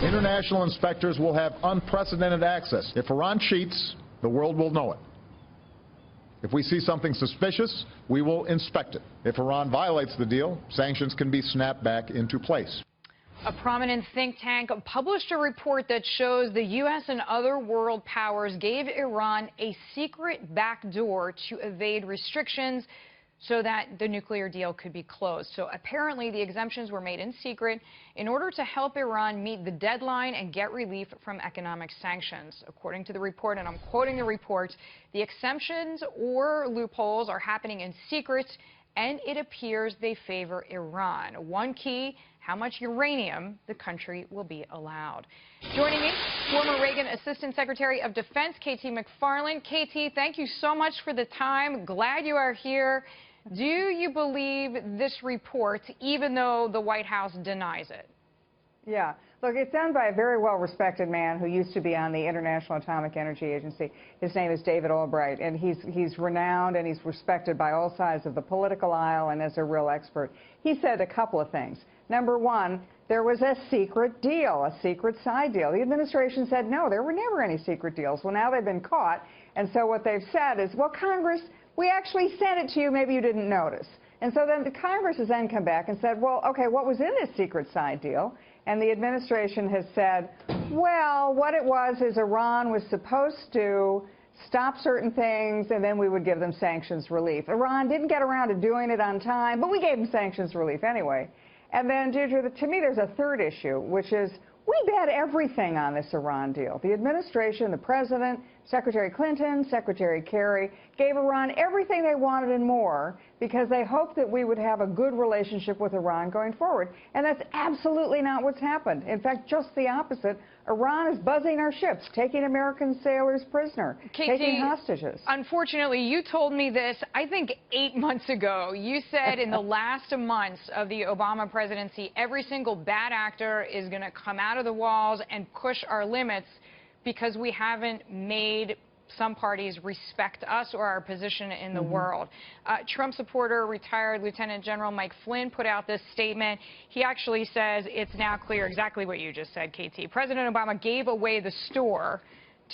International inspectors will have unprecedented access. If Iran cheats, the world will know it. If we see something suspicious, we will inspect it. If Iran violates the deal, sanctions can be snapped back into place. A prominent think tank published a report that shows the U.S. and other world powers gave Iran a secret backdoor to evade restrictions so that the nuclear deal could be closed. So apparently the exemptions were made in secret in order to help Iran meet the deadline and get relief from economic sanctions. According to the report, and I'm quoting the report, the exemptions or loopholes are happening in secret, and it appears they favor Iran. One key, how much uranium the country will be allowed. Joining me, former Reagan Assistant Secretary of Defense, KT McFarland. KT, thank you so much for the time. Glad you are here. Do you believe this report, even though the White House denies it? Yeah. Look, it's done by a very well-respected man who used to be on the International Atomic Energy Agency. His name is David Albright, and he's renowned and he's respected by all sides of the political aisle and as a real expert. He said a couple of things. Number one, there was a secret deal, a secret side deal. The administration said, no, there were never any secret deals. Well, now they've been caught, and so what they've said is, well, Congress, we actually sent it to you, maybe you didn't notice. And so then the Congress has then come back and said, well, okay, what was in this secret side deal? And the administration has said, well, what it was is Iran was supposed to stop certain things, and then we would give them sanctions relief. Iran didn't get around to doing it on time, but we gave them sanctions relief anyway. And then, Deirdre, to me, there's a third issue, which is we bet everything on this Iran deal. The administration, the president, Secretary Clinton, Secretary Kerry gave Iran everything they wanted and more because they hoped that we would have a good relationship with Iran going forward. And that's absolutely not what's happened. In fact, just the opposite. Iran is buzzing our ships, taking American sailors prisoner, taking hostages. Unfortunately, you told me this, I think, 8 months ago. You said in the last months of the Obama presidency, every single bad actor is going to come out of the walls and push our limits because we haven't made some parties respect us or our position in the world. Trump supporter, retired Lieutenant General Mike Flynn put out this statement. He actually says it's now clear exactly what you just said, KT. President Obama gave away the store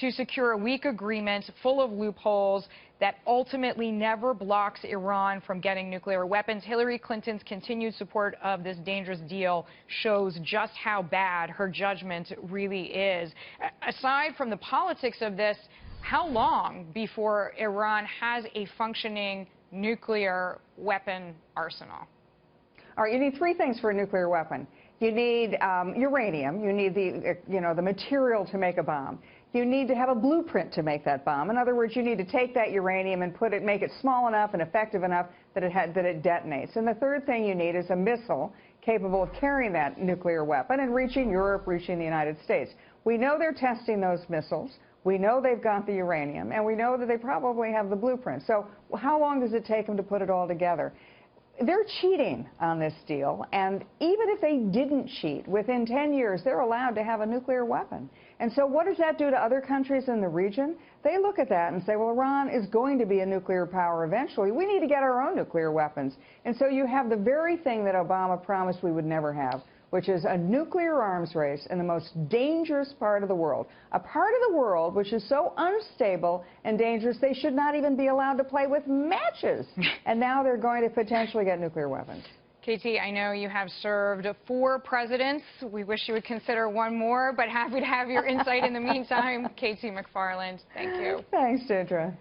to secure a weak agreement full of loopholes that ultimately never blocks Iran from getting nuclear weapons. Hillary Clinton's continued support of this dangerous deal shows just how bad her judgment really is. Aside from the politics of this, how long before Iran has a functioning nuclear weapon arsenal? All right, you need three things for a nuclear weapon. You need uranium. You need the material to make a bomb. You need to have a blueprint to make that bomb. In other words, you need to take that uranium and make it small enough and effective enough that it detonates. And the third thing you need is a missile capable of carrying that nuclear weapon and reaching Europe, reaching the United States. We know they're testing those missiles. We know they've got the uranium, and we know that they probably have the blueprint. So how long does it take them to put it all together? They're cheating on this deal, and even if they didn't cheat, within 10 years, they're allowed to have a nuclear weapon. And so what does that do to other countries in the region? They look at that and say, well, Iran is going to be a nuclear power eventually. We need to get our own nuclear weapons. And so you have the very thing that Obama promised we would never have, which is a nuclear arms race in the most dangerous part of the world, a part of the world which is so unstable and dangerous they should not even be allowed to play with matches. And now they're going to potentially get nuclear weapons. KT, I know you have served 4 presidents. We wish you would consider one more, but happy to have your insight in the meantime. KT McFarland, thank you. Thanks, Deirdre.